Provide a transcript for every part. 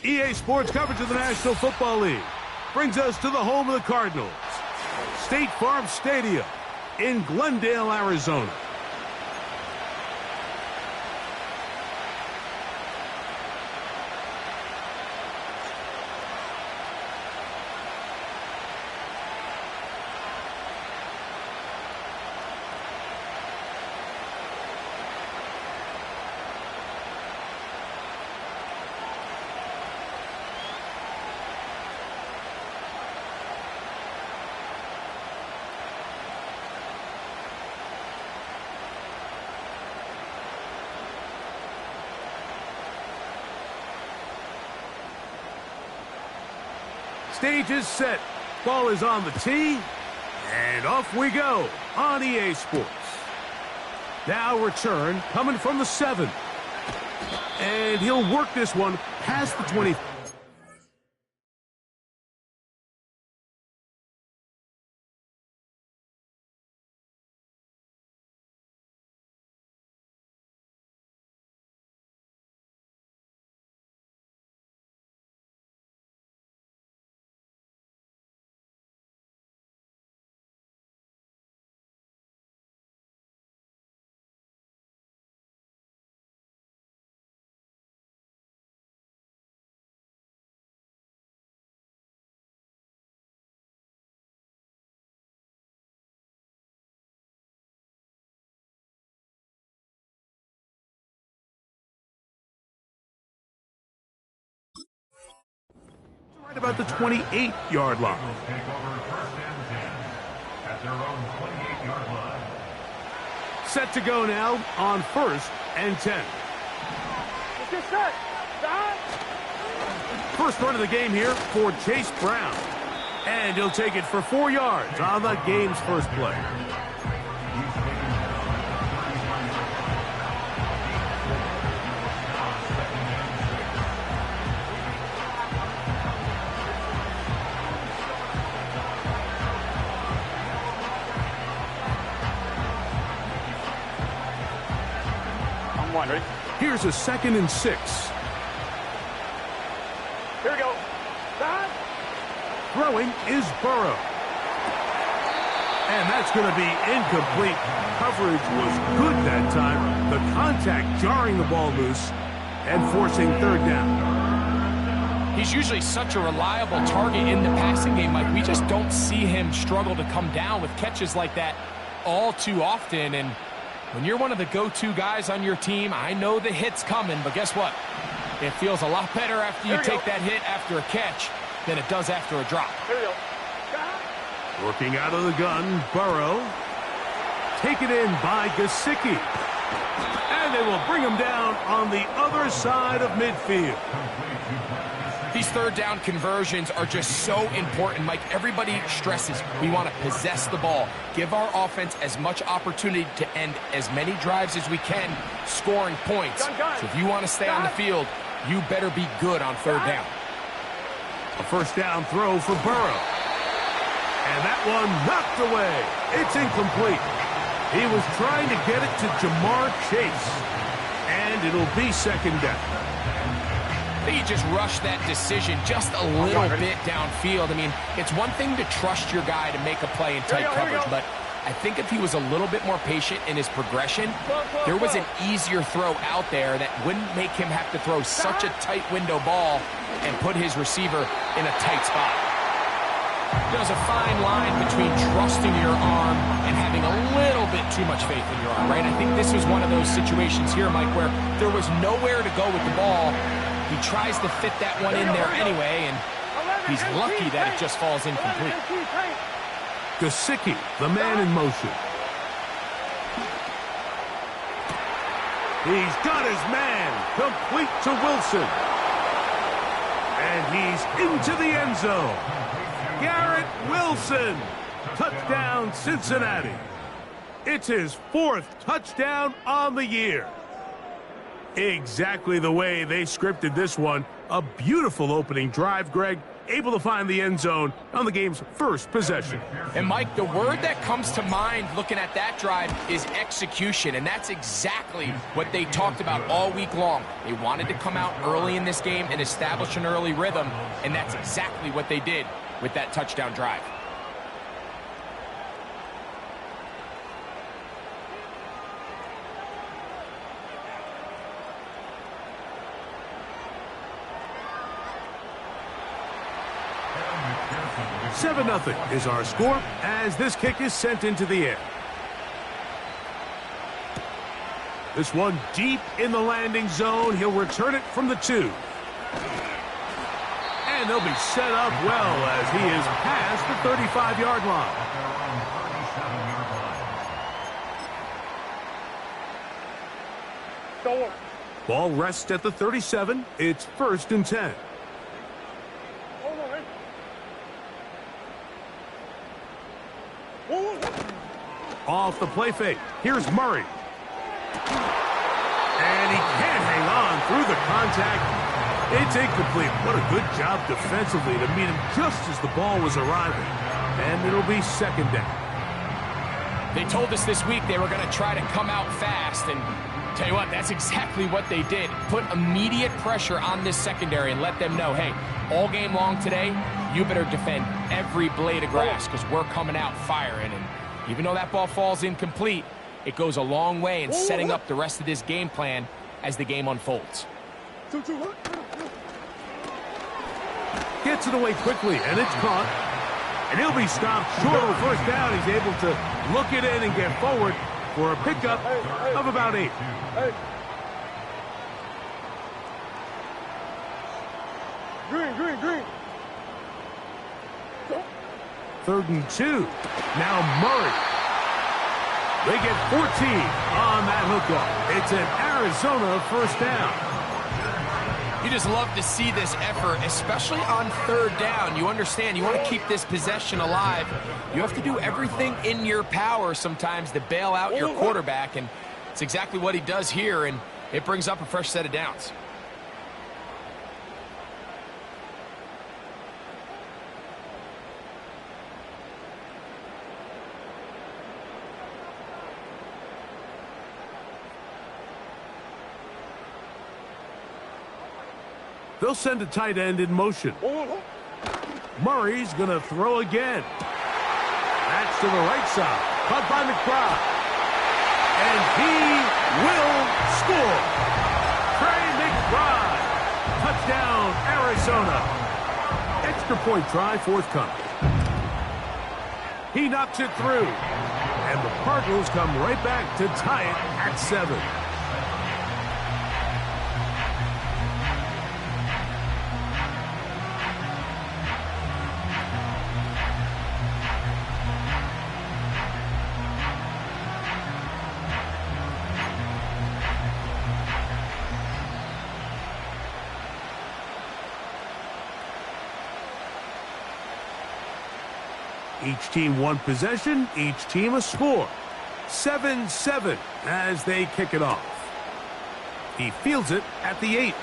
EA Sports coverage of the National Football League brings us to the home of the Cardinals, State Farm Stadium in Glendale, Arizona. Stage is set. Ball is on the tee. And off we go on EA Sports. Now return coming from the 7. And he'll work this one past the 20. Right about the 28-yard line. Set to go now on 1st and 10. First run of the game here for Chase Brown. And he'll take it for 4 yards on the game's first play. Here's a 2nd and 6. Here we go. Throwing is Burrow. And that's going to be incomplete. Coverage was good that time. The contact jarring the ball loose and forcing 3rd down. He's usually such a reliable target in the passing game, Mike. We just don't see him struggle to come down with catches like that all too often. And when you're one of the go-to guys on your team, I know the hit's coming, but guess what? It feels a lot better after you take that hit after a catch than it does after a drop. Here we go. Working out of the gun, Burrow. Taken in by Gesicki. And they will bring him down on the other side of midfield. These 3rd down conversions are just so important, Mike. Everybody stresses we want to possess the ball, give our offense as much opportunity to end as many drives as we can, scoring points. So if you want to stay on the field, you better be good on 3rd down. A 1st down throw for Burrow. And that one knocked away. It's incomplete. He was trying to get it to Jamar Chase. And it'll be 2nd down. I think he just rushed that decision just a little bit downfield. I mean, it's one thing to trust your guy to make a play in tight coverage, but I think if he was a little bit more patient in his progression, there was an easier throw out there that wouldn't make him have to throw such a tight window ball and put his receiver in a tight spot. There's a fine line between trusting your arm and having a little bit too much faith in your arm, right? I think this was one of those situations here, Mike, where there was nowhere to go with the ball. He tries to fit that one in there anyway, and he's lucky that it just falls incomplete. Gesicki, the man in motion. He's got his man, complete to Wilson. And he's into the end zone. Garrett Wilson, touchdown Cincinnati. It's his 4th touchdown on the year. Exactly the way they scripted this one. A beautiful opening drive, Greg. Able to find the end zone on the game's first possession. And, Mike, the word that comes to mind looking at that drive is execution, and that's exactly what they talked about all week long. They wanted to come out early in this game and establish an early rhythm, and that's exactly what they did with that touchdown drive. Seven 0 is our score as this kick is sent into the air. This one deep in the landing zone. He'll return it from the 2. And they'll be set up well as he is past the 35-yard line. Ball rests at the 37. It's 1st and 10. Off the play fake. Here's Murray. And he can't hang on through the contact. It's incomplete. What a good job defensively to meet him just as the ball was arriving. And it'll be 2nd down. They told us this week they were going to try to come out fast, and tell you what, that's exactly what they did. Put immediate pressure on this secondary and let them know, hey, all game long today, you better defend every blade of grass because we're coming out firing. And even though that ball falls incomplete, it goes a long way in setting up the rest of this game plan as the game unfolds. Gets it away quickly, and it's caught. And he'll be stopped short of 1st down. He's able to look it in and get forward for a pickup of about 8. Green. 3rd and 2. Now Murray. They get 14 on that hookup. It's an Arizona 1st down. You just love to see this effort, especially on 3rd down. You understand, you want to keep this possession alive. You have to do everything in your power sometimes to bail out your quarterback, and it's exactly what he does here, and it brings up a fresh set of downs. They'll send a tight end in motion. Murray's going to throw again. That's to the right side. Caught by McBride. And he will score. Trey McBride. Touchdown, Arizona. Extra point try forthcoming. He knocks it through. And the Cardinals come right back to tie it at 7. Each team one possession, each team a score. 7-7 as they kick it off. He fields it at the 8.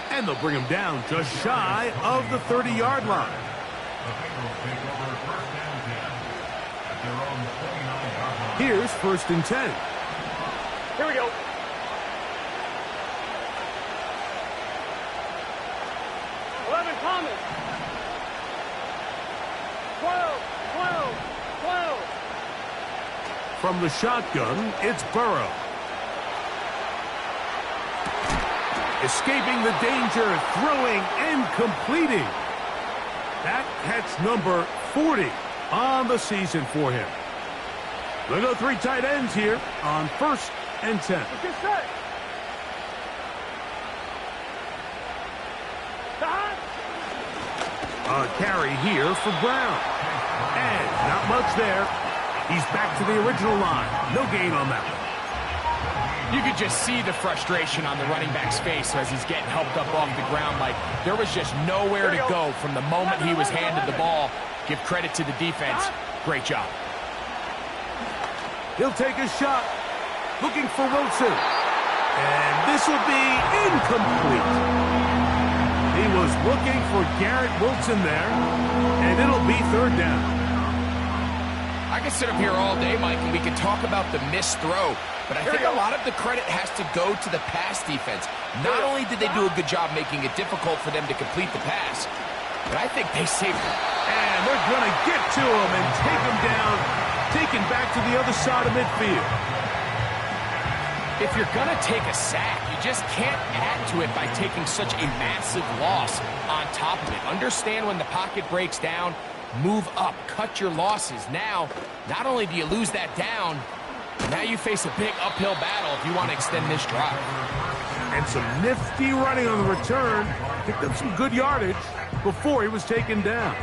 And they'll bring him down just shy of the 30-yard line. Here's 1st and 10. Here we go. Thomas. 12. From the shotgun, it's Burrow. Escaping the danger, throwing and completing. That catch number 40 on the season for him. They'll go 3 tight ends here on 1st and 10. Get set. A carry here for Brown. And not much there. He's back to the original line. No gain on that one. You could just see the frustration on the running back's face as he's getting helped up off the ground. Like, there was just nowhere to go from the moment he was handed the ball. Give credit to the defense. Great job. He'll take a shot. Looking for Wilson. And this will be incomplete. He was looking for Garrett Wilson there, and it'll be third down. I could sit up here all day, Mike, and we could talk about the missed throw, but I think a lot of the credit has to go to the pass defense. Not only did they do a good job making it difficult for them to complete the pass, but I think they saved him. And they're going to get to him and take him down, taken back to the other side of midfield. If you're going to take a sack, you just can't add to it by taking such a massive loss on top of it. Understand when the pocket breaks down, move up, cut your losses. Now, not only do you lose that down, now you face a big uphill battle if you want to extend this drive. And some nifty running on the return. Picked up some good yardage before he was taken down.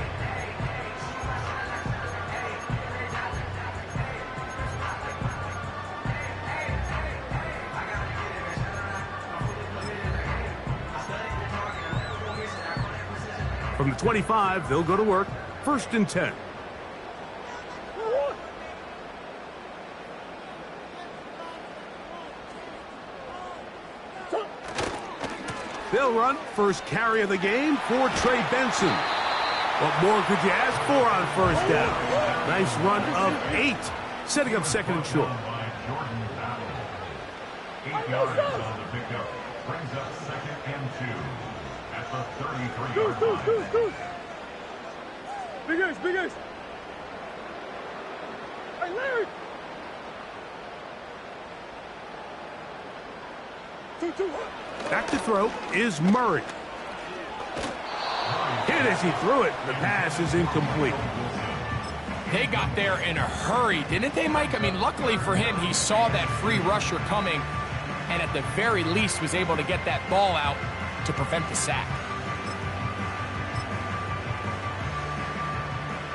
From the 25, they'll go to work. 1st and 10. They'll run first carry of the game for Trey Benson. What more could you ask for on first down? Nice run of 8, setting up 2nd and short. 8 yards on the pickup. Brings up 2nd and 2 at the 33-yard line. Big Ace. Hey, Larry. 2-2. Back to throw is Murray. Hit as he threw it. The pass is incomplete. They got there in a hurry, didn't they, Mike? I mean, luckily for him, he saw that free rusher coming and at the very least was able to get that ball out to prevent the sack.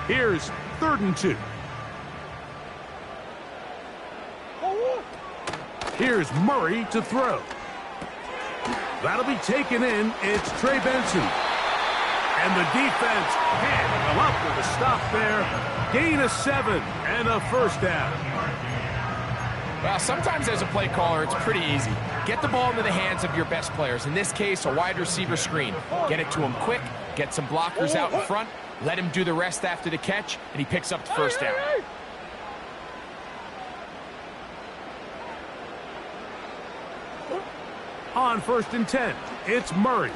Here's 3rd and 2. Here's Murray to throw. That'll be taken in. It's Trey Benson. And the defense can't come up with a stop there. Gain of 7 and a 1st down. Well, sometimes as a play caller, it's pretty easy. Get the ball into the hands of your best players. In this case, a wide receiver screen. Get it to him quick, get some blockers out in front, let him do the rest after the catch, and he picks up the 1st down. On 1st and 10, it's Murray.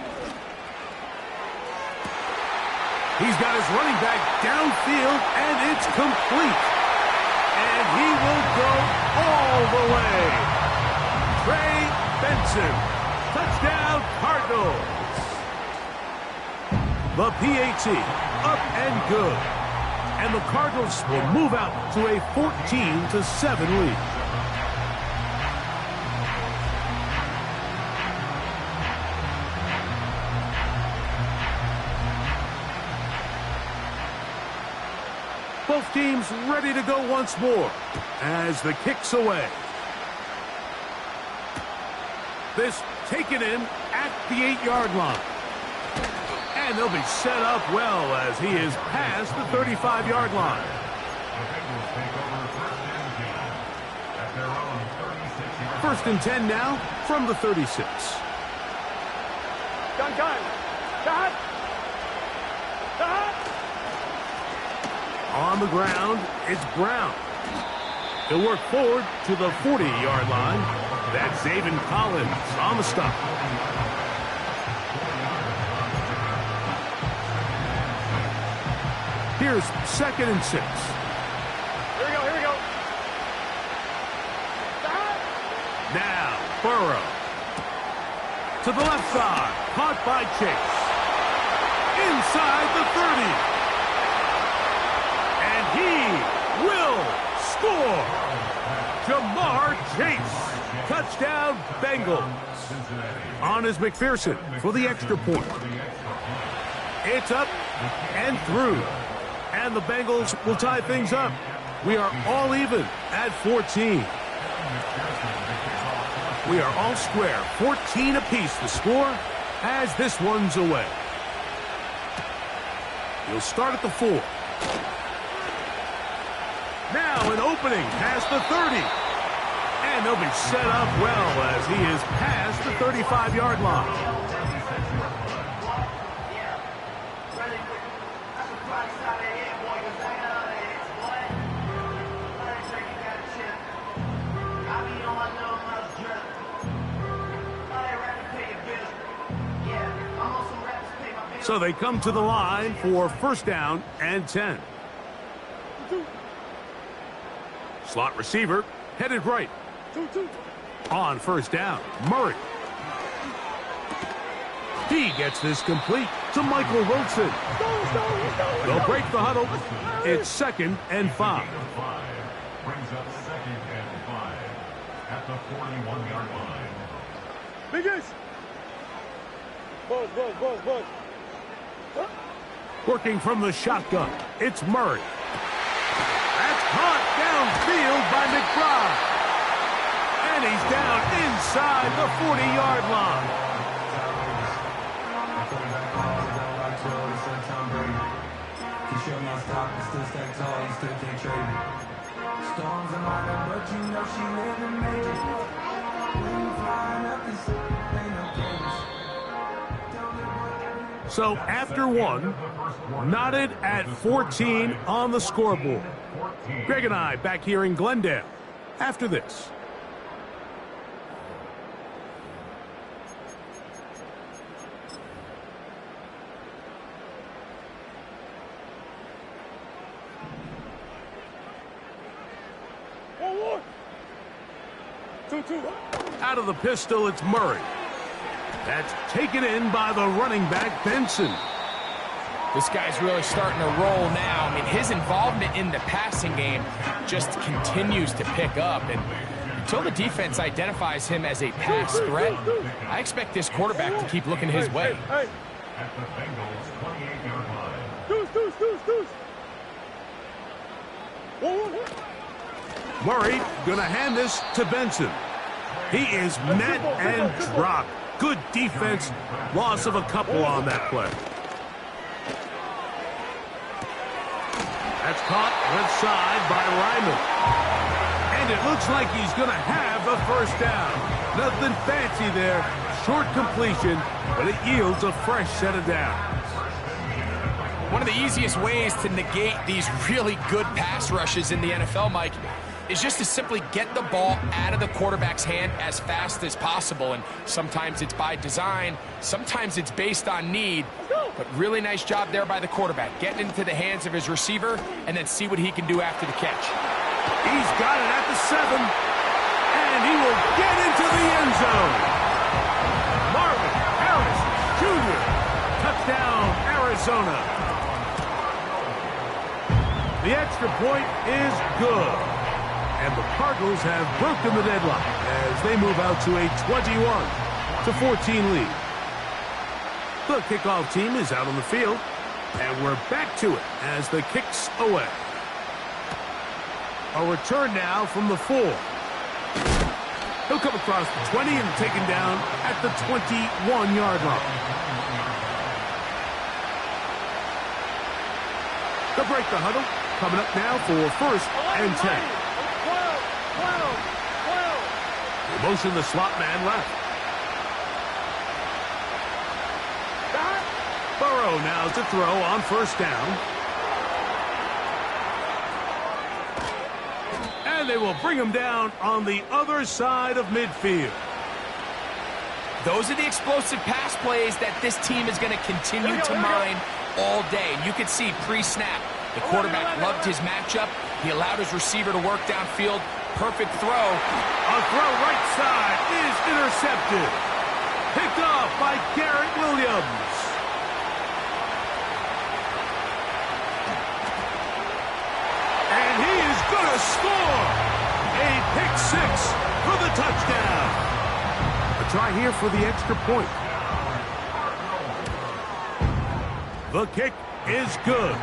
He's got his running back downfield, and it's complete. And he will go all the way. Trey Benson, touchdown Cardinals. The PAT, up and good. And the Cardinals will move out to a 14-7 lead. Both teams ready to go once more as the kick's away. This taken in at the 8-yard line. And they'll be set up well as he is past the 35-yard line. First and 10 now from the 36. Gun. On the ground, it's Brown. He'll work forward to the 40-yard line. That's Zaven Collins on the stop. Here's 2nd and 6. Here we go. Now, Burrow. To the left side. Caught by Chase. Inside the 30. And he will score. Jamar Chase. Touchdown, Bengals. On is McPherson for the extra point. It's up and through. And the Bengals will tie things up. We are all even at 14. We are all square. 14 apiece the score as this one's away. He'll start at the 4. Now an opening past the 30. And And they'll be set up well as he is past the 35-yard line. So they come to the line for first down and 10. Slot receiver headed right. On first down, Murray. He gets this complete to Michael Wilson. They'll break the huddle. It's 2nd and 5. Brings up 2nd and 5 at the 41-yard line. Biggest. Buzz. Working from the shotgun, it's Murray. That's caught downfield by McBride. And he's down inside the 40-yard line. Storms are mine, but you know she living major. When you flying up, this ain't no games. So after one, knotted at 14 on the scoreboard. Greg and I back here in Glendale after this. Out of the pistol, it's Murray. That's taken in by the running back, Benson. This guy's really starting to roll now. I mean, his involvement in the passing game just continues to pick up. And until the defense identifies him as a pass threat, I expect this quarterback to keep looking his way. At the Bengals' 28-yard line. Murray gonna hand this to Benson. He is met and dropped. Good defense. Loss of a couple on that play. That's caught left side by Ryman. And it looks like he's going to have a first down. Nothing fancy there. Short completion, but it yields a fresh set of downs. One of the easiest ways to negate these really good pass rushes in the NFL, Mike, is just to simply get the ball out of the quarterback's hand as fast as possible. And sometimes it's by design, sometimes it's based on need. But really nice job there by the quarterback, getting into the hands of his receiver and then see what he can do after the catch. He's got it at the 7, and he will get into the end zone. Marvin Harris Jr. Touchdown, Arizona. The extra point is good. And the Cardinals have broken the deadlock as they move out to a 21-14 lead. The kickoff team is out on the field, and we're back to it as the kick's away. A return now from the 4. He'll come across the 20 and taken down at the 21-yard line. They'll break the huddle. Coming up now for first and 10. Motion the slot man left. Burrow now to throw on first down. And they will bring him down on the other side of midfield. Those are the explosive pass plays that this team is going to continue to mine all day. And you can see pre-snap, the quarterback loved his matchup. He allowed his receiver to work downfield. Perfect throw. A throw right side is intercepted. Picked off by Garrett Williams. And he is going to score. A pick 6 for the touchdown. A try here for the extra point. The kick is good.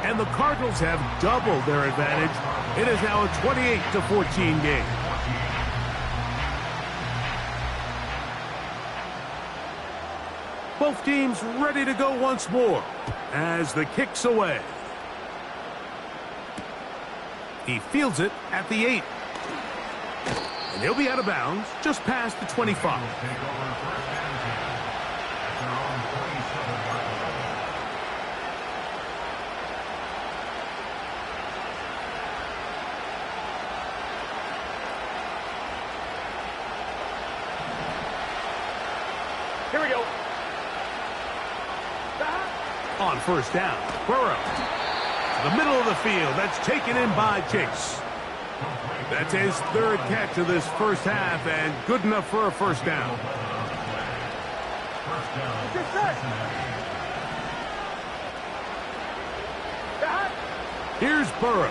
And the Cardinals have doubled their advantage. It is now a 28-14 game. Both teams ready to go once more as the kick's away. He fields it at the 8. And And he'll be out of bounds just past the 25. Here we go. On first down, Burrow. To the middle of the field. That's taken in by Chase. That's his third catch of this first half, and good enough for a first down. Here's Burrow.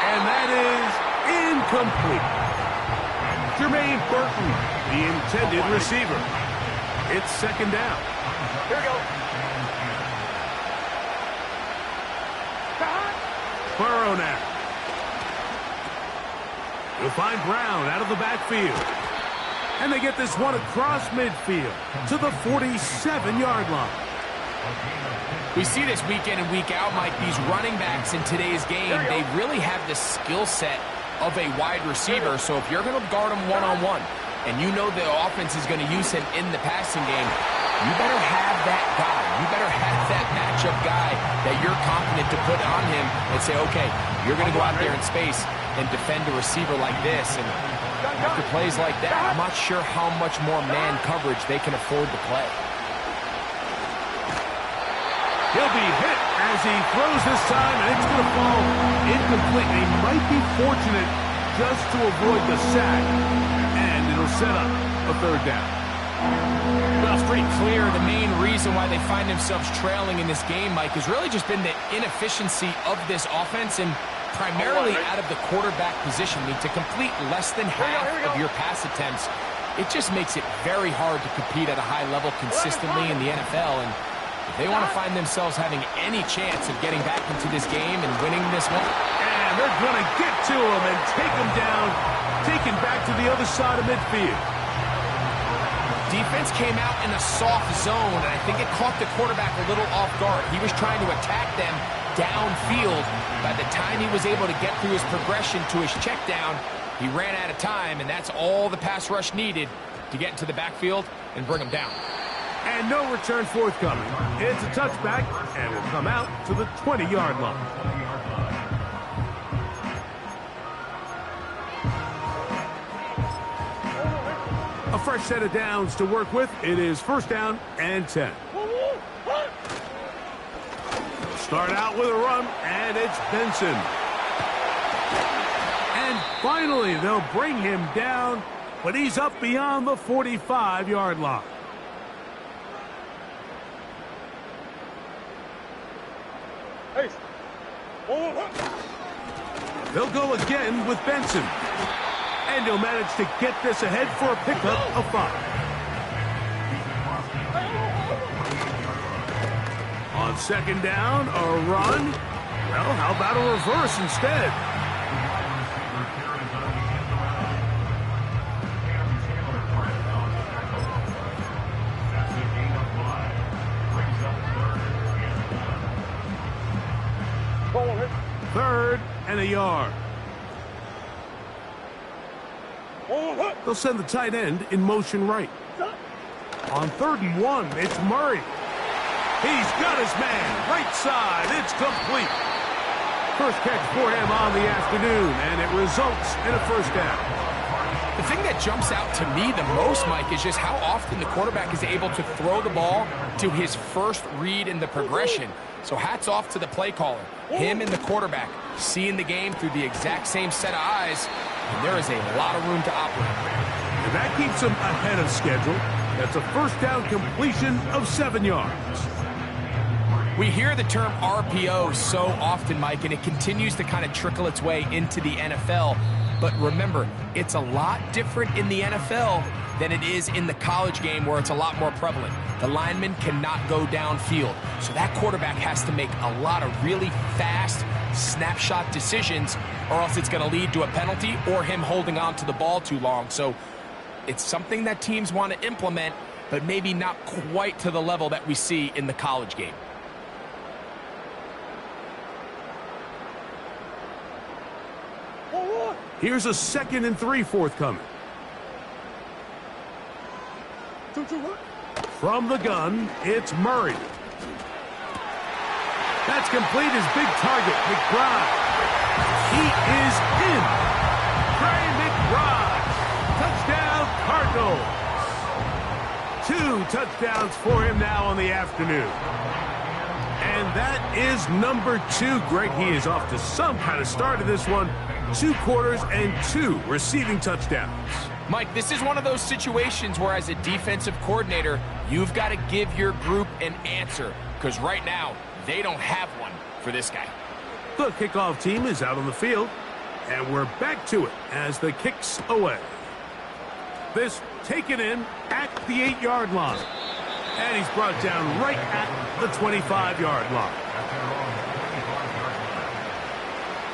And that is incomplete. Jermaine Burton, the intended receiver. It's second down. Here we go. Burrow now. You'll find Brown out of the backfield. And they get this one across midfield to the 47-yard line. We see this week in and week out, Mike, these running backs in today's game, they really have the skill set of a wide receiver. So if you're going to guard him one-on-one, and you know the offense is going to use him in the passing game, you better have that guy. You better have that matchup guy that you're confident to put on him and say, okay, you're going to go out there in space and defend a receiver like this. And after plays like that, I'm not sure how much more man coverage they can afford to play. He'll be hit as he throws this time, and it's going to fall incomplete. They might be fortunate just to avoid the sack, and it'll set up a third down. Well, it's pretty clear the main reason why they find themselves trailing in this game, Mike, has really just been the inefficiency of this offense and primarily out of the quarterback position. I mean, to complete less than half of your pass attempts, it just makes it very hard to compete at a high level consistently in the NFL. And if they want to find themselves having any chance of getting back into this game and winning this one. And they're going to get to him and take him down, taken back to the other side of midfield. Defense came out in a soft zone, and I think it caught the quarterback a little off guard. He was trying to attack them downfield. By the time he was able to get through his progression to his check down, he ran out of time, and that's all the pass rush needed to get into the backfield and bring him down. And no return forthcoming. It's a touchback, and will come out to the 20-yard line. A fresh set of downs to work with. It is first down and 10. Start out with a run, and it's Benson. And finally, they'll bring him down, but he's up beyond the 45-yard line. They'll go again with Benson. And he'll manage to get this ahead for a pickup of 5. On second down, a run. Well, how about a reverse instead? Third and a yard. They'll send the tight end in motion right. On 3rd and 1, it's Murray. He's got his man, right side, it's complete. First catch for him on the afternoon, and it results in a first down. The thing that jumps out to me the most, Mike, is just how often the quarterback is able to throw the ball to his first read in the progression. So hats off to the play caller. Him and the quarterback seeing the game through the exact same set of eyes, and there is a lot of room to operate. And that keeps him ahead of schedule. That's a first down completion of 7 yards. We hear the term RPO so often, Mike, and it continues to kind of trickle its way into the NFL. But remember, it's a lot different in the NFL than it is in the college game where it's a lot more prevalent. The lineman cannot go downfield, so that quarterback has to make a lot of really fast snapshot decisions, or else it's going to lead to a penalty or him holding on to the ball too long. So it's something that teams want to implement, but maybe not quite to the level that we see in the college game. Here's a 2nd and 3 forthcoming. From the gun, it's Murray. That's complete. His big target, McBride. He is in. Trey McBride. Touchdown, Cardinals. 2 touchdowns for him now on the afternoon. And that is number 2. Greg, he is off to some kind of start in this one. 2 quarters and 2 receiving touchdowns. Mike, this is one of those situations where as a defensive coordinator, you've got to give your group an answer. Because right now, they don't have one for this guy. The kickoff team is out on the field. And we're back to it as the kick's away. This taken in at the 8-yard line. And he's brought down right at the 25-yard line.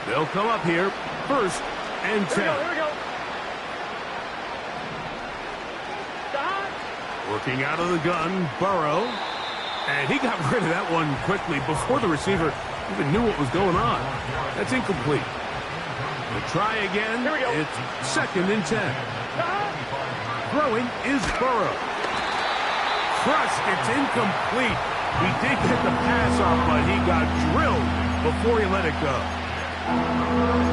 They'll come up here, 1st and 10. Here we go. Working out of the gun, Burrow. And he got rid of that one quickly before the receiver even knew what was going on. That's incomplete. We'll try again. Here we go. It's 2nd and 10. Throwing is Burrow. Crushed. It's incomplete. He did get the pass off, but he got drilled before he let it go.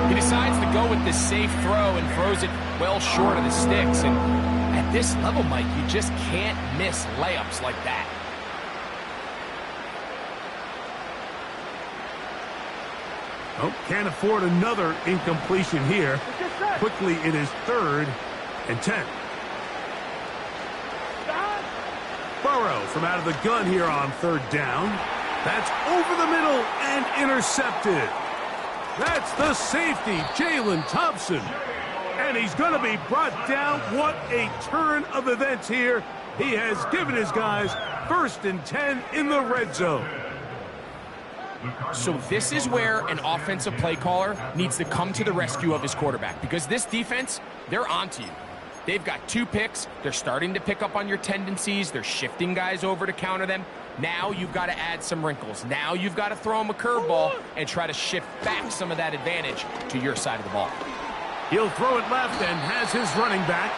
He decides to go with the safe throw and throws it well short of the sticks. And at this level, Mike, you just can't miss layups like that. Oh, can't afford another incompletion here. Quickly, it is 3rd and 10. Burrow from out of the gun here on 3rd down. That's over the middle and intercepted. That's the safety, Jalen Thompson. And he's going to be brought down. What a turn of events here. He has given his guys 1st and 10 in the red zone. So this is where an offensive play caller needs to come to the rescue of his quarterback, because this defense, they're onto you. They've got 2 picks. They're starting to pick up on your tendencies. They're shifting guys over to counter them. Now you've got to add some wrinkles. Now you've got to throw them a curveball and try to shift back some of that advantage to your side of the ball. He'll throw it left and has his running back.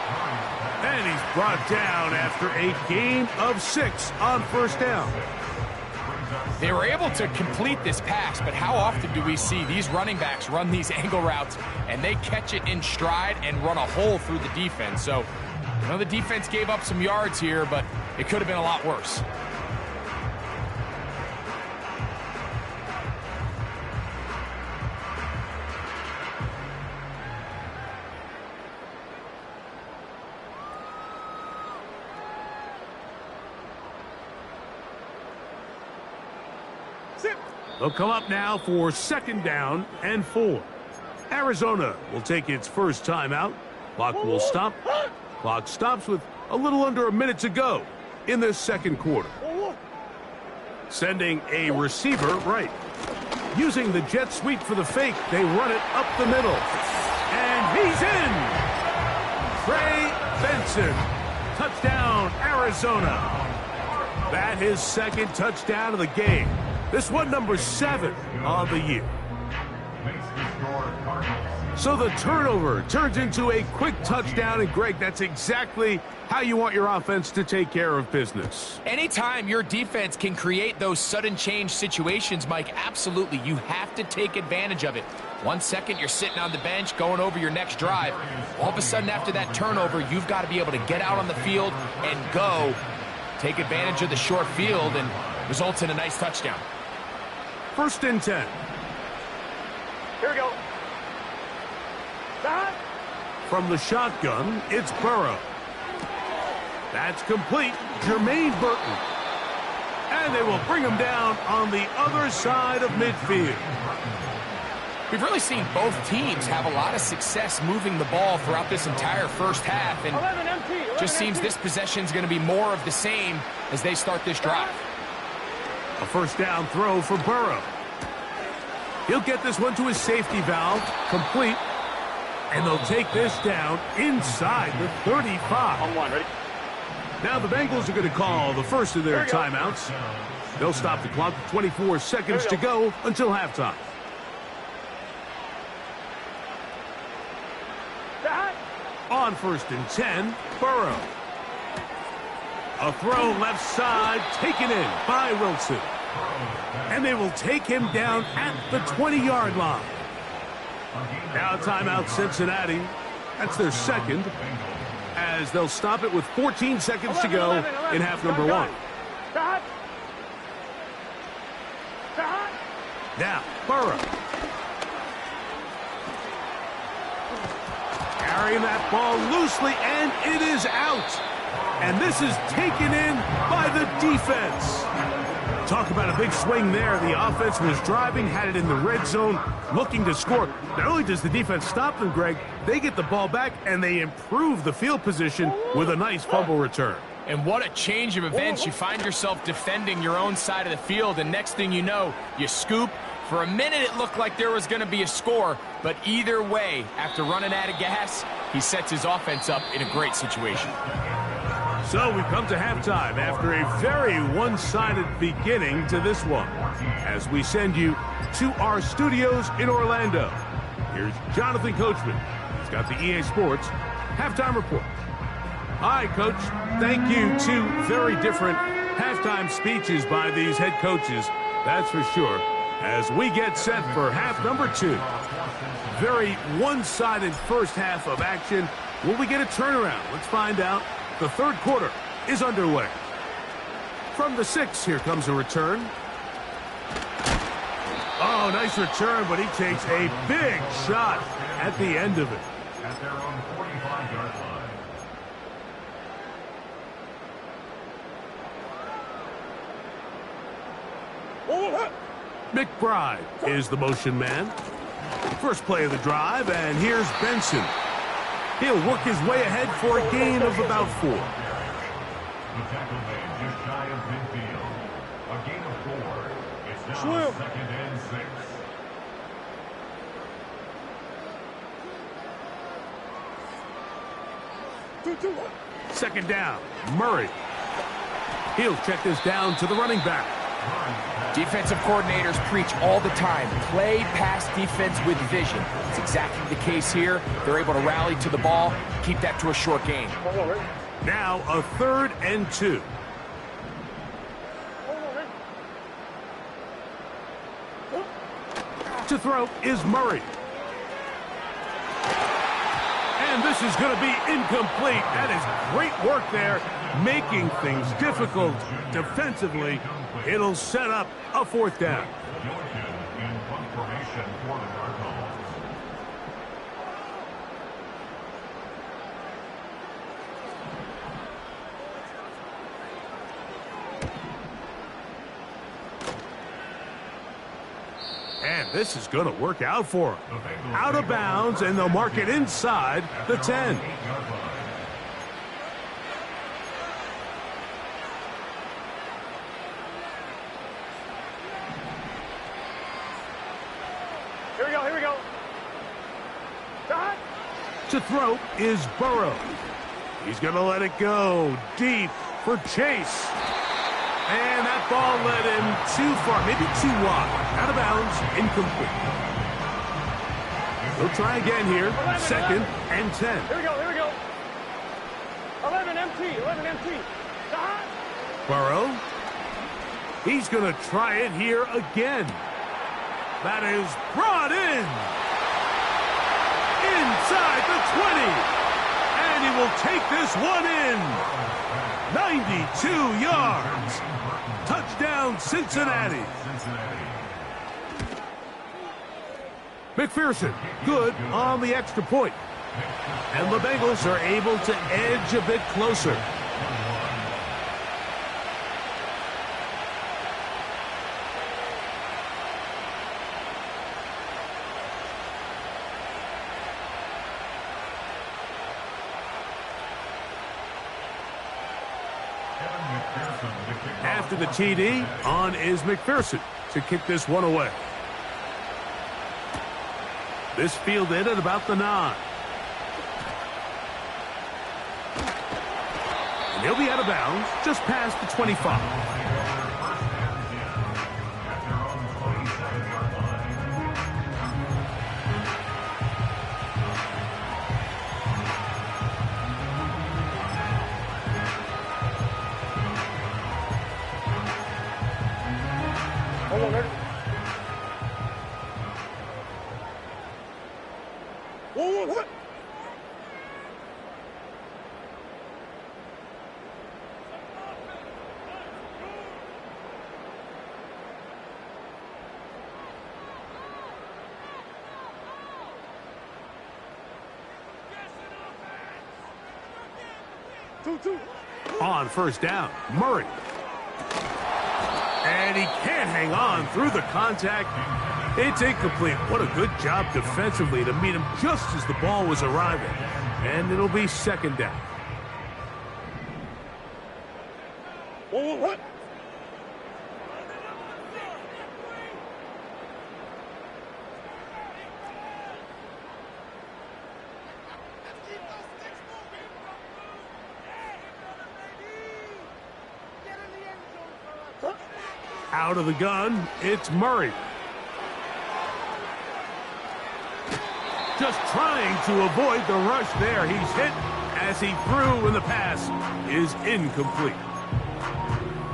And he's brought down after a gain of 6 on 1st down. They were able to complete this pass, but how often do we see these running backs run these angle routes and they catch it in stride and run a hole through the defense? So, I know the defense gave up some yards here, but it could have been a lot worse. They'll come up now for 2nd down and 4. Arizona will take its first timeout. Clock will stop. Clock stops with a little under a minute to go in the 2nd quarter. Sending a receiver right. Using the jet sweep for the fake, they run it up the middle. And he's in! Trey Benson. Touchdown, Arizona. That his 2nd touchdown of the game. This one, number 7 on the year. So the turnover turns into a quick touchdown. And, Greg, that's exactly how you want your offense to take care of business. Anytime your defense can create those sudden change situations, Mike, absolutely, you have to take advantage of it. 1 second, you're sitting on the bench going over your next drive. All of a sudden, after that turnover, you've got to be able to get out on the field and go. Take advantage of the short field and results in a nice touchdown. 1st and 10. Here we go. From the shotgun, it's Burrow. That's complete. Jermaine Burton. And they will bring him down on the other side of midfield. We've really seen both teams have a lot of success moving the ball throughout this entire first half, and just seems this possession's going to be more of the same as they start this drive. A 1st down throw for Burrow. He'll get this one to his safety valve, complete, and they'll take this down inside the 35. On 1, ready? Now the Bengals are going to call the first of their timeouts. They'll stop the clock with 24 seconds to go until halftime. On 1st and 10, Burrow. A throw left side, taken in by Wilson. And they will take him down at the 20-yard line. Now timeout Cincinnati. That's their second, as they'll stop it with 14 seconds to go in half number 1. Now, Burrow. Carrying that ball loosely, and it is out. And this is taken in by the defense. Talk about a big swing there. The offense was driving, had it in the red zone, looking to score. Not only does the defense stop them, Greg, they get the ball back, and they improve the field position with a nice fumble return. And what a change of events. You find yourself defending your own side of the field, and next thing you know, you scoop. For a minute, it looked like there was going to be a score, but either way, after running out of gas, he sets his offense up in a great situation. So we've come to halftime after a very one-sided beginning to this one, as we send you to our studios in Orlando. Here's Jonathan Coachman. He's got the EA Sports Halftime Report. Hi, Coach. Thank you. Two very different halftime speeches by these head coaches, that's for sure, as we get set for half number 2. Very one-sided first half of action. Will we get a turnaround? Let's find out. The third quarter is underway. From the 6, here comes a return. Oh, nice return, but he takes a big shot at the end of it. At their own 45-yard line. McBride is the motion man. First play of the drive, and here's Benson. He'll work his way ahead for a gain of about 4. The tackle made just shy of midfield. A gain of 4. It's now 2nd and 6. Second down, Murray. He'll check this down to the running back. Defensive coordinators preach all the time, play pass defense with vision. It's exactly the case here. They're able to rally to the ball, keep that to a short gain. Now a 3rd and 2. To throw is Murray. And this is going to be incomplete. That is great work there, making things difficult defensively. It'll set up a 4th down. In punt formation for the Cardinals. And this is going to work out for him. Out of bounds, and they'll mark it inside the 10. Here we go. To throw is Burrow. He's going to let it go deep for Chase. And that ball led him too far, maybe too wide. Out of bounds, incomplete. He'll try again here. 2nd and 10. Here we go. 11 MT. Burrow. He's going to try it here again. That is brought in. Inside the 20. And he will take this one in. 92 yards. Touchdown, Cincinnati. McPherson, good on the extra point. And the Bengals are able to edge a bit closer. After the TD, on is McPherson to kick this one away. This fielded at about the 9. And he'll be out of bounds just past the 25. Come on, ready? Whoa, what? Two. On first down, Murray. And he can't hang on through the contact. It's incomplete. What a good job defensively to meet him just as the ball was arriving. And it'll be second down. Whoa, what? Out of the gun, it's Murray. Just trying to avoid the rush there. He's hit as he threw, and the pass is incomplete.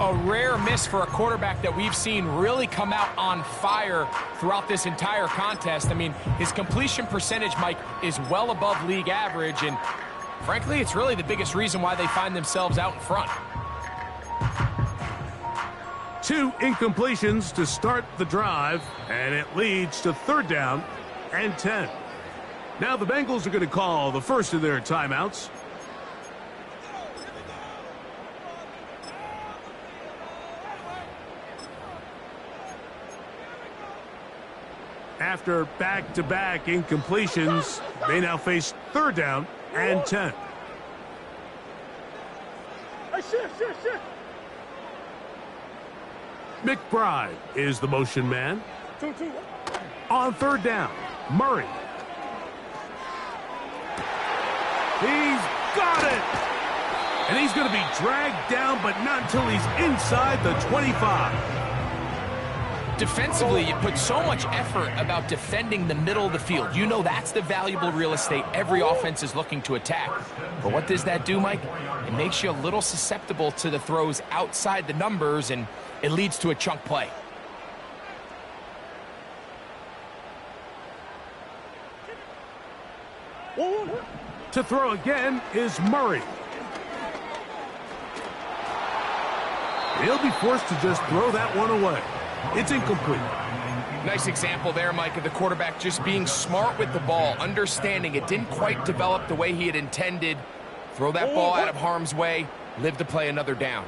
A rare miss for a quarterback that we've seen really come out on fire throughout this entire contest. I mean, his completion percentage, Mike, is well above league average, and frankly, it's really the biggest reason why they find themselves out in front. 2 incompletions to start the drive, and it leads to third down and 10. Now the Bengals are going to call the first of their timeouts. After back-to-back incompletions, they now face third down and 10. Hey, shift. McBride is the motion man. Two. On third down, Murray. He's got it! And he's going to be dragged down, but not until he's inside the 25. Defensively, you put so much effort about defending the middle of the field. You know that's the valuable real estate every offense is looking to attack. But what does that do, Mike? It makes you a little susceptible to the throws outside the numbers, and it leads to a chunk play. To throw again is Murray. He'll be forced to just throw that one away. It's incomplete. Nice example there, Mike, of the quarterback just being smart with the ball, understanding it didn't quite develop the way he had intended. Throw that ball out of harm's way, live to play another down.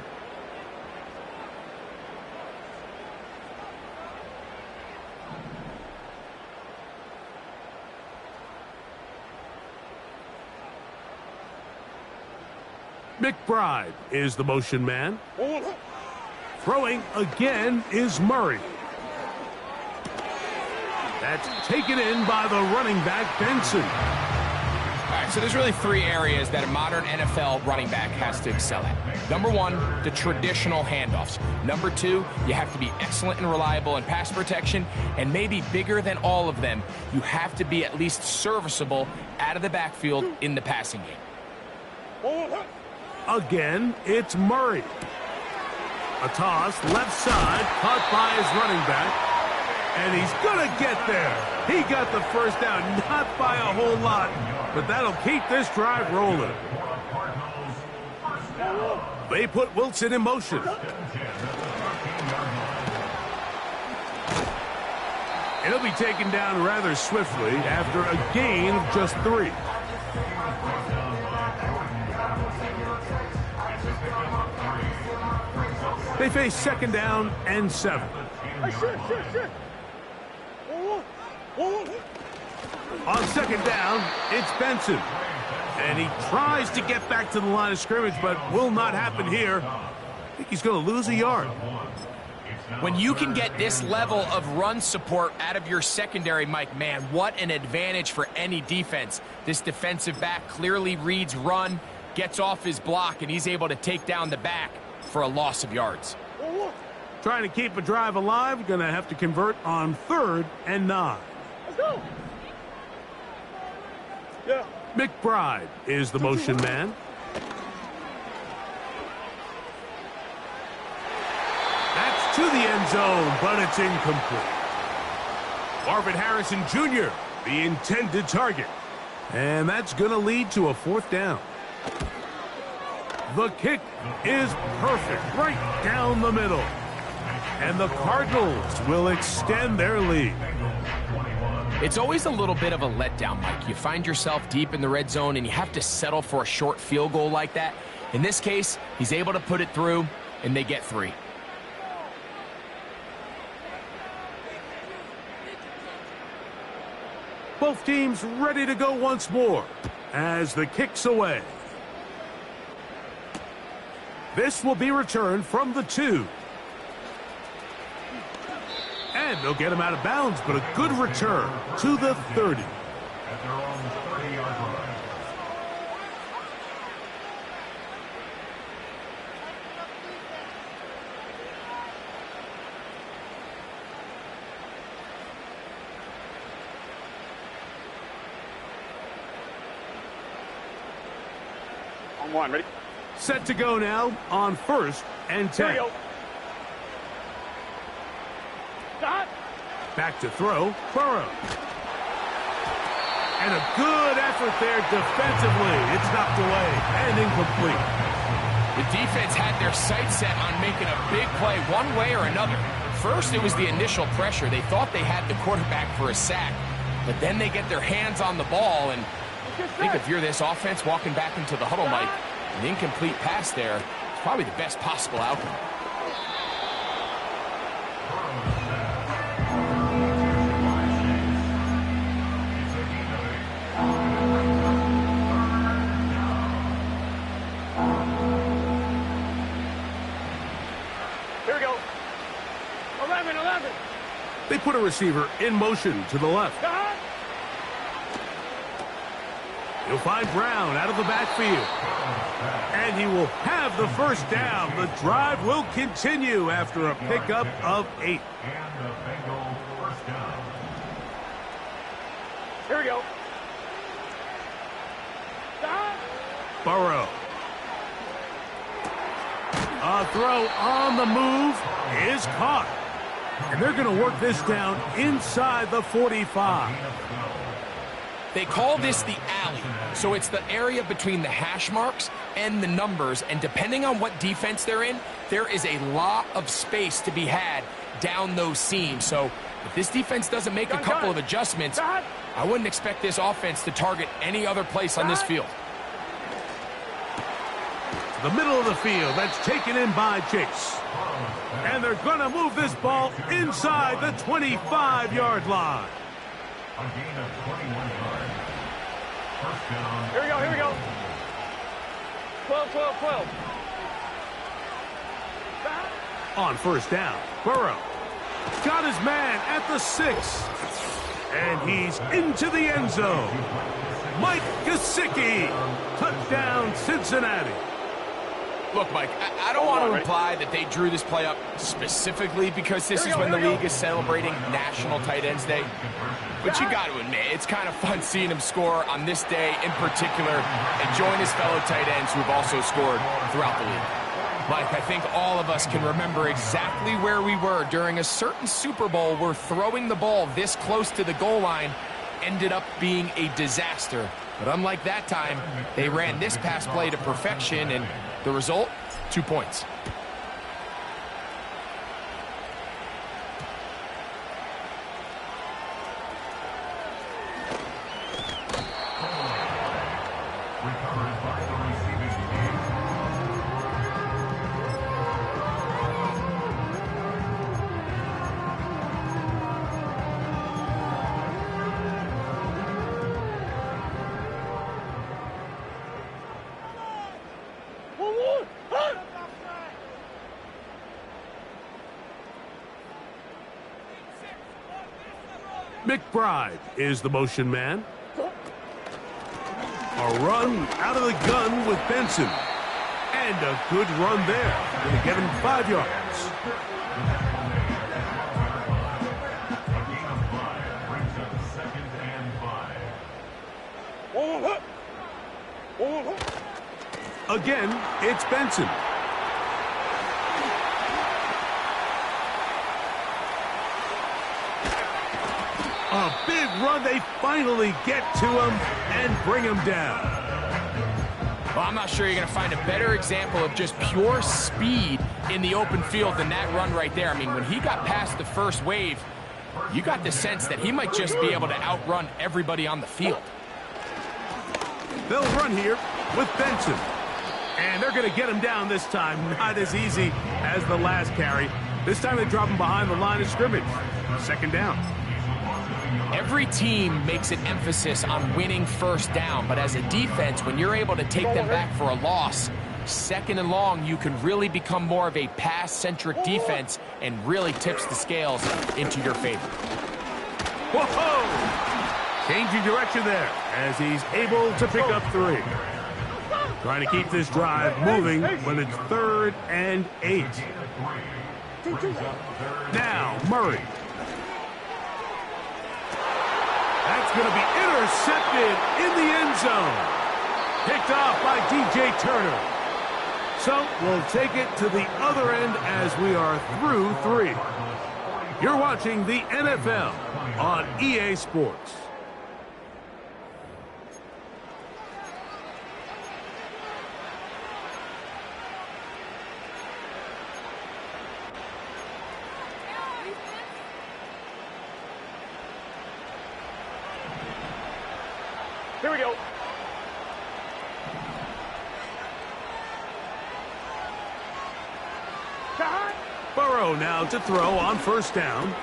McBride is the motion man. Throwing again is Murray. That's taken in by the running back, Benson. All right, so there's really 3 areas that a modern NFL running back has to excel at. Number 1, the traditional handoffs. Number 2, you have to be excellent and reliable in pass protection. And maybe bigger than all of them, you have to be at least serviceable out of the backfield in the passing game. Again, it's Murray. A toss, left side, caught by his running back. And he's going to get there. He got the first down, not by a whole lot, but that'll keep this drive rolling. They put Wilson in motion. He'll be taken down rather swiftly after a gain of just 3. They face second down and 7. Hey, shit. On second down, it's Benson. And he tries to get back to the line of scrimmage, but will not happen here. I think he's going to lose a yard. When you can get this level of run support out of your secondary, Mike, man, what an advantage for any defense. This defensive back clearly reads run, gets off his block, and he's able to take down the back for a loss of yards. Trying to keep a drive alive, going to have to convert on third and 9. Let's go. Yeah. McBride is the motion man. That's to the end zone, but it's incomplete. Marvin Harrison Jr., the intended target. And that's going to lead to a fourth down. The kick is perfect, right down the middle. And the Cardinals will extend their lead. It's always a little bit of a letdown, Mike. You find yourself deep in the red zone, and you have to settle for a short field goal like that. In this case, he's able to put it through, and they get 3. Both teams ready to go once more as the kick's away. This will be returned from the 2. And they'll get him out of bounds, but a good return to the 30. At their own 30-yard line. On one, ready? Set to go now on 1st and 10. Here we go. Stop. Back to throw, Burrow. And a good effort there defensively. It's knocked away and incomplete. The defense had their sights set on making a big play one way or another. First, it was the initial pressure. They thought they had the quarterback for a sack, but then they get their hands on the ball, and I think if you're this offense walking back into the huddle, Mike, an incomplete pass there is probably the best possible outcome. Here we go. 11. They put a receiver in motion to the left. Stop. He'll find Brown out of the backfield. And he will have the first down. The drive will continue after a pickup of 8. And the Bengals first down. Here we go. Stop. Burrow. A throw on the move is caught. And they're going to work this down inside the 45. They call this the alley, so it's the area between the hash marks and the numbers, and depending on what defense they're in, there is a lot of space to be had down those seams. So if this defense doesn't make a couple of adjustments, I wouldn't expect this offense to target any other place on this field. The middle of the field, that's taken in by Chase. And they're going to move this ball inside the 25-yard line. A gain of 21 yards. First down. Here we go. 12. Stop. On first down, Burrow got his man at the 6. And he's into the end zone. Mike Gesicki, touchdown Cincinnati. Look, Mike, I don't want to imply that they drew this play up specifically because this is when the league is celebrating National Tight Ends Day. But you got to admit, it's kind of fun seeing him score on this day in particular and join his fellow tight ends who've also scored throughout the league. Mike, I think all of us can remember exactly where we were during a certain Super Bowl where throwing the ball this close to the goal line ended up being a disaster. But unlike that time, they ran this pass play to perfection, and the result, 2 points. Recovered by the receiving team. One. Huh? McBride is the motion man. A run out of the gun with Benson. And a good run there. Going to get him 5 yards. A gain of 5 brings up 2nd and 5. One. Again, it's Benson. Can they finally get to him and bring him down? Well, I'm not sure you're going to find a better example of just pure speed in the open field than that run right there. I mean, when he got past the first wave, you got the sense that he might just be able to outrun everybody on the field. They'll run here with Benson. And they're going to get him down this time. Not as easy as the last carry. This time they drop him behind the line of scrimmage. Second down. Every team makes an emphasis on winning first down, but as a defense, when you're able to take them back for a loss, second and long, you can really become more of a pass-centric defense and really tips the scales into your favor. Whoa! Changing direction there as he's able to pick up 3. Trying to keep this drive moving when it's 3rd and 8. Now, Murray. That's going to be intercepted in the end zone. Picked off by DJ Turner. So we'll take it to the other end as we are through 3. You're watching the NFL on EA Sports. Here we go. Burrow now to throw on first down.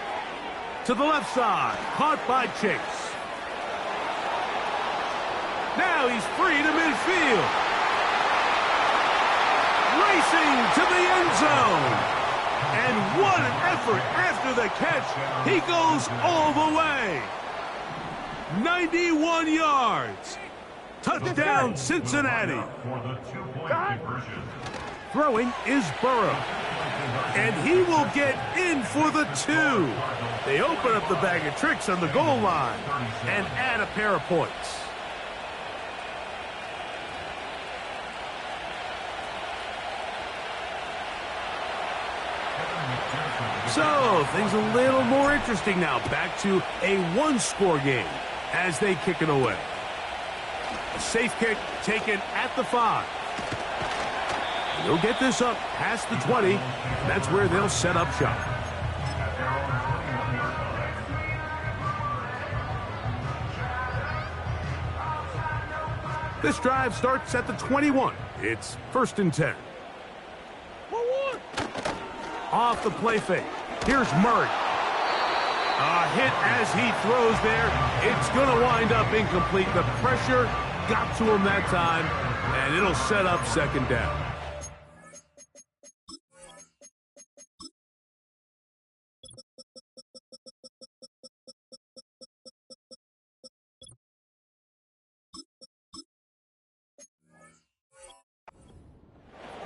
To the left side. Caught by Chase. Now he's free to midfield. Racing to the end zone. And what an effort after the catch. He goes all the way. 91 yards. Touchdown, Cincinnati. Throwing is Burrow. And he will get in for the 2. They open up the bag of tricks on the goal line and add a pair of points. So, things a little more interesting now. Back to a one-score game as they kick it away. A safe kick taken at the 5. They'll get this up past the 20. That's where they'll set up shop. This drive starts at the 21. It's 1st and 10. Off the play fake. Here's Murray. A hit as he throws there. It's going to wind up incomplete. The pressure got to him that time, and it'll set up 2nd down.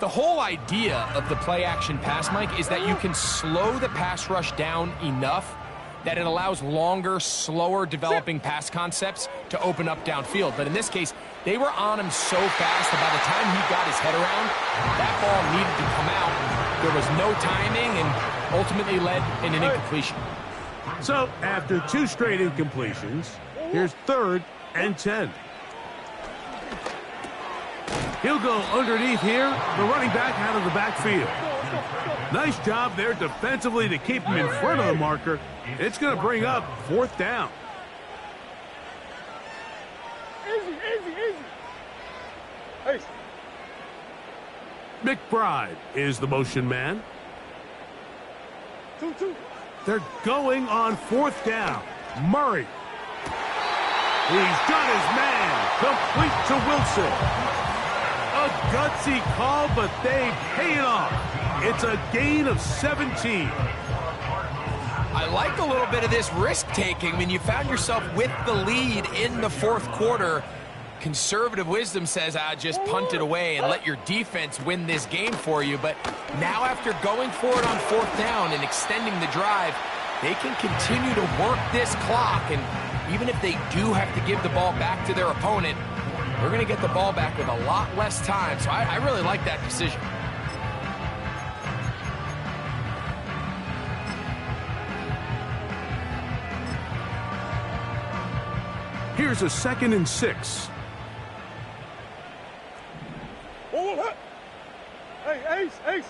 The whole idea of the play-action pass, Mike, is that you can slow the pass rush down enough that it allows longer, slower developing pass concepts to open up downfield. But in this case, they were on him so fast that by the time he got his head around, that ball needed to come out. There was no timing and ultimately led in an incompletion. So after 2 straight incompletions, here's 3rd and 10. He'll go underneath here, the running back out of the backfield. Nice job there defensively to keep him in front of the marker. It's going to bring up 4th down. Easy. Hey. McBride is the motion man. 2. They're going on 4th down. Murray. He's got his man. Complete to Wilson. A gutsy call, but they pay it off. It's a gain of 17. I like a little bit of this risk-taking. I mean, you found yourself with the lead in the 4th quarter. Conservative wisdom says, just punt it away and let your defense win this game for you. But now after going for it on 4th down and extending the drive, they can continue to work this clock. And even if they do have to give the ball back to their opponent, they're going to get the ball back with a lot less time. So I really like that decision. Here's a 2nd and 6. Hey, Ace.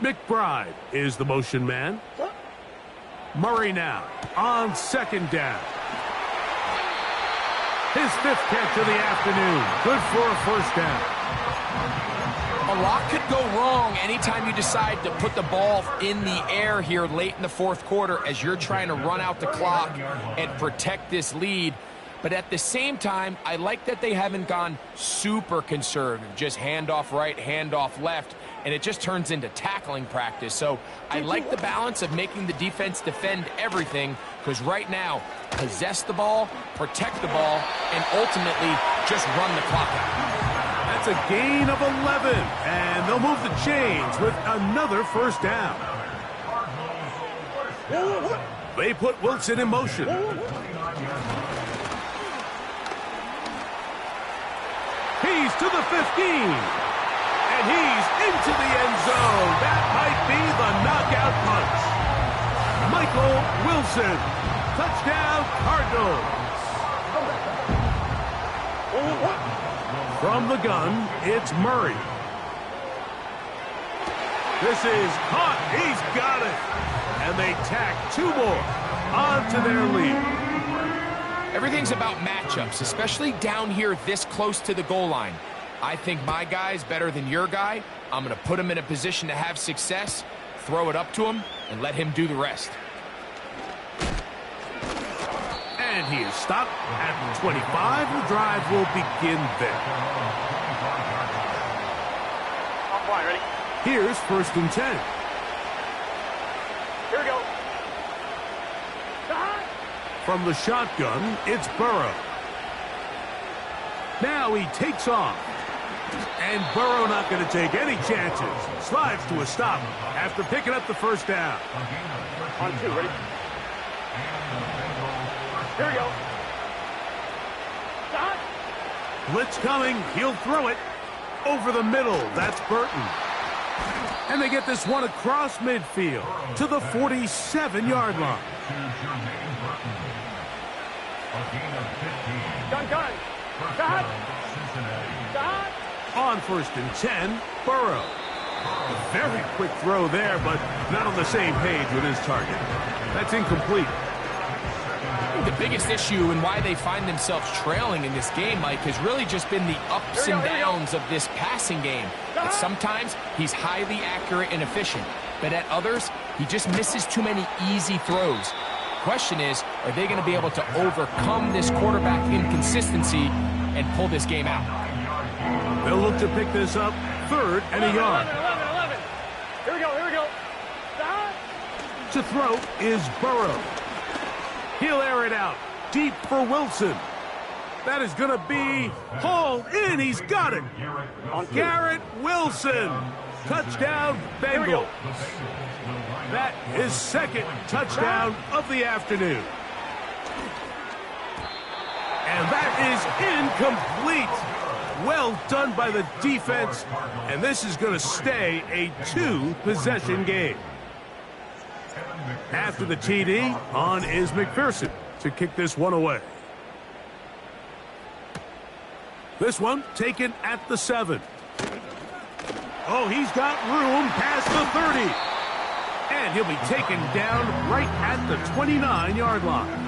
McBride is the motion man. Murray now on 2nd down. His 5th catch of the afternoon. Good for a 1st down. A lot could go wrong anytime you decide to put the ball in the air here late in the 4th quarter as you're trying to run out the clock and protect this lead. But at the same time, I like that they haven't gone super conservative, just handoff right, handoff left, and it just turns into tackling practice. So I like the balance of making the defense defend everything, because right now, possess the ball, protect the ball, and ultimately just run the clock out. That's a gain of 11, and they'll move the chains with another 1st down. They put Wilson in motion. He's to the 15, and he's into the end zone. That might be the knockout punch. Michael Wilson, touchdown Cardinals. From the gun, it's Murray. This is caught. He's got it. And they tack 2 more onto their lead. Everything's about matchups, especially down here this close to the goal line. I think my guy's better than your guy. I'm going to put him in a position to have success, throw it up to him, and let him do the rest. And he is stopped at the 25. The drive will begin there. I'm fine, ready? Here's 1st and 10. Here we go. From the shotgun, it's Burrow. Now he takes off. And Burrow not going to take any chances. Slides to a stop after picking up the 1st down. On 2, ready? Here we go. Blitz coming. He'll throw it over the middle. That's Burton. And they get this one across midfield to the 47-yard line. Gun. On 1st and 10, Burrow. A very quick throw there, but not on the same page with his target. That's incomplete. The biggest issue and why they find themselves trailing in this game, Mike, has really just been the ups and downs of this passing game. But sometimes he's highly accurate and efficient, but at others, he just misses too many easy throws. Question is, are they going to be able to overcome this quarterback inconsistency and pull this game out? They'll look to pick this up 3rd and a yard. 11. Here we go. To throw is Burrow. He'll air it out deep for Wilson. That is going to be hauled in. He's got it. Garrett Wilson. Touchdown, Bengals. That is 2nd touchdown of the afternoon. And that is incomplete. Well done by the defense. And this is going to stay a 2-possession game. After the TD, on is McPherson to kick this one away. This one taken at the 7. Oh, he's got room past the 30. And he'll be taken down right at the 29-yard line.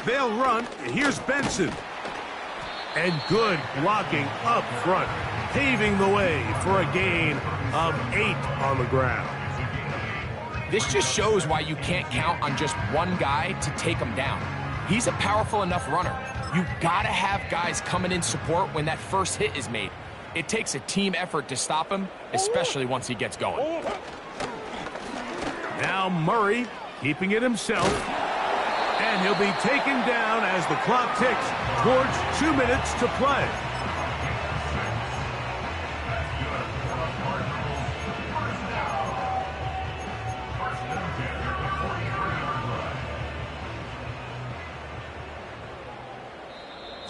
They'll run. Here's Benson. And good blocking up front, paving the way for a gain of 8 on the ground. This just shows why you can't count on just one guy to take him down. He's a powerful enough runner. You gotta have guys coming in support when that first hit is made. It takes a team effort to stop him, especially once he gets going. Now Murray keeping it himself. And he'll be taken down as the clock ticks towards 2 minutes to play.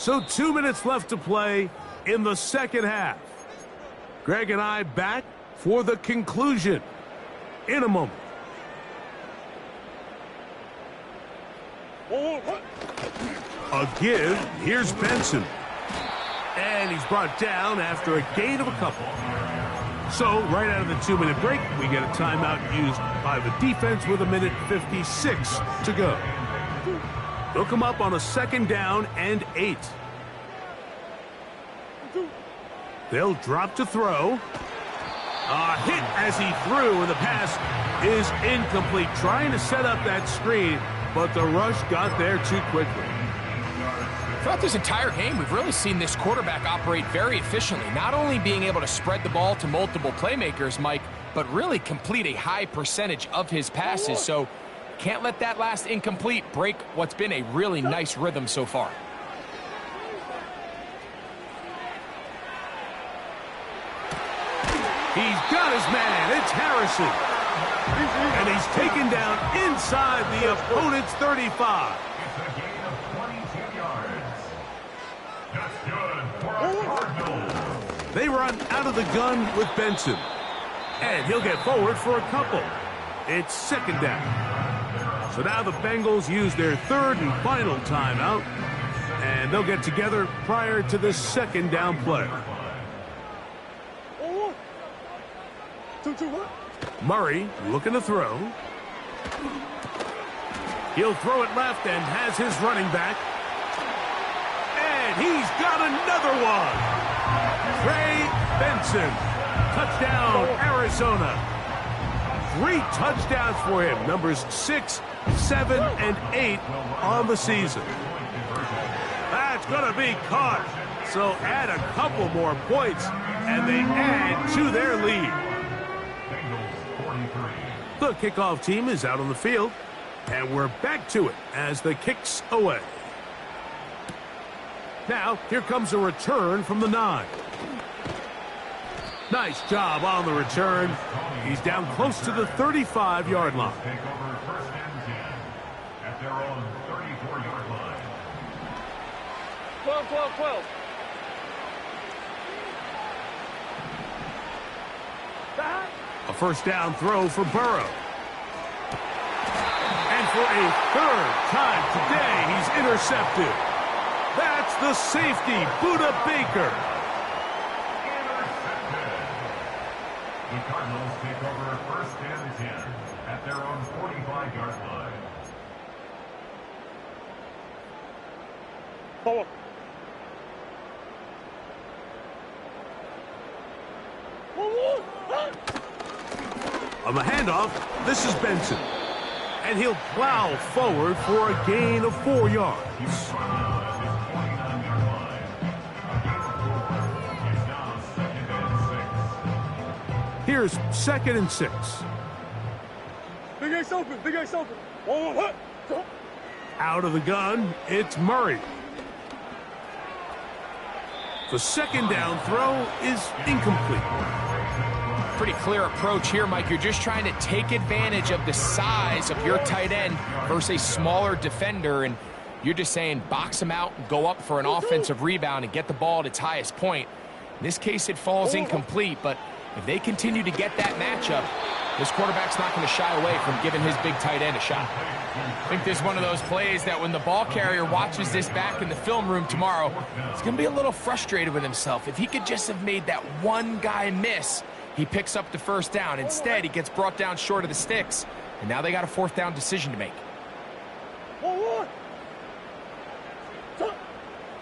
So 2 minutes left to play in the second half. Greg and I back for the conclusion in a moment. A give. Here's Benson. And he's brought down after a gain of a couple. So, right out of the 2-minute break, we get a timeout used by the defense with 1:56 to go. They'll come up on a 2nd down and 8. They'll drop to throw. A hit as he threw, and the pass is incomplete. Trying to set up that screen, but the rush got there too quickly. Throughout this entire game, we've really seen this quarterback operate very efficiently, not only being able to spread the ball to multiple playmakers, Mike, but really complete a high percentage of his passes. So can't let that last incomplete break what's been a really nice rhythm so far. He's got his man. It's Harrison. And he's taken down inside the opponent's 35. It's a gain of 22 yards. That's good for our Cardinals. They run out of the gun with Benson. And he'll get forward for a couple. It's 2nd down. So now the Bengals use their 3rd and final timeout. And they'll get together prior to the 2nd down play. Murray looking to throw. He'll throw it left and has his running back. And he's got another one. Trey Benson. Touchdown, Arizona. 3 touchdowns for him. Numbers 6, 7, and 8 on the season. That's going to be caught. So add a couple more points, and they add to their lead. The kickoff team is out on the field, and we're back to it as the kick's away. Now, here comes a return from the 9. Nice job on the return. He's down close to the 35-yard line. Take over 1st and 10 at their own 34-yard line. 12, 12, 12. A 1st down throw for Burrow. And for a 3rd time today, he's intercepted. That's the safety, Budda Baker. Intercepted. The Cardinals take over 1st and 10 at their own 45-yard line. Forward. On the handoff, this is Benson. And he'll plow forward for a gain of 4 yards. Here's 2nd and 6. Big Ace open, Big Ace open. Out of the gun, it's Murray. The 2nd down throw is incomplete. Pretty clear approach here, Mike. You're just trying to take advantage of the size of your tight end versus a smaller defender, and you're just saying box him out and go up for an offensive rebound and get the ball at its highest point. In this case, it falls incomplete, but if they continue to get that matchup, this quarterback's not going to shy away from giving his big tight end a shot. I think this is one of those plays that when the ball carrier watches this back in the film room tomorrow, he's going to be a little frustrated with himself. If he could just have made that one guy miss, he picks up the 1st down. Instead, he gets brought down short of the sticks, and now they got a 4th down decision to make.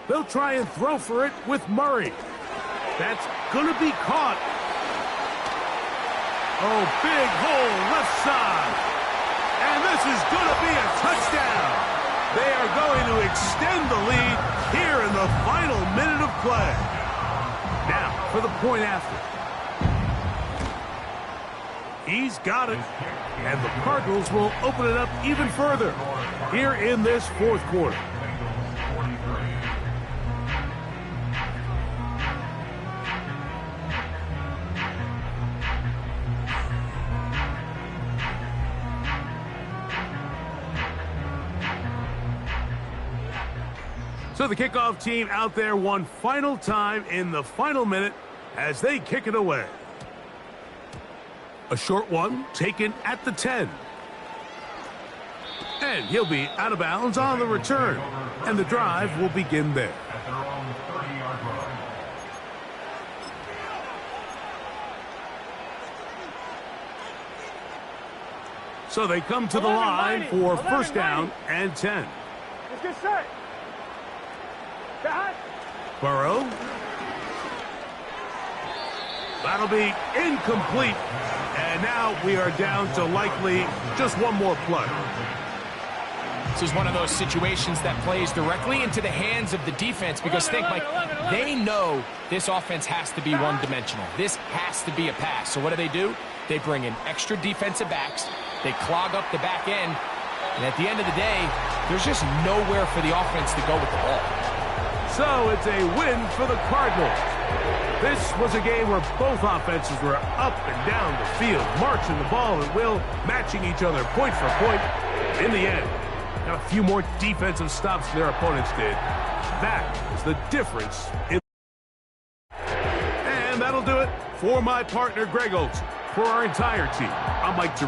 They'll try and throw for it with Murray. That's going to be caught. Oh, big hole left side. And this is going to be a touchdown. They are going to extend the lead here in the final minute of play. Now, for the point after. He's got it. And the Cardinals will open it up even further here in this 4th quarter. So the kickoff team out there one final time in the final minute as they kick it away. A short one taken at the 10. And he'll be out of bounds on the return. And the drive will begin there. At their own 30-yard line. So they come to the line for first down and 10. Let's get set. Got. Burrow. That'll be incomplete. And now we are down to likely just one more play. This is one of those situations that plays directly into the hands of the defense because think, Mike, they know this offense has to be one-dimensional. This has to be a pass. So what do? They bring in extra defensive backs. They clog up the back end. And at the end of the day, there's just nowhere for the offense to go with the ball. So it's a win for the Cardinals. This was a game where both offenses were up and down the field, marching the ball at will, matching each other point for point. In the end, got a few more defensive stops than their opponents did. That is the difference. And that'll do it for my partner, Greg Olsen. For our entire team, I'm Mike Therese.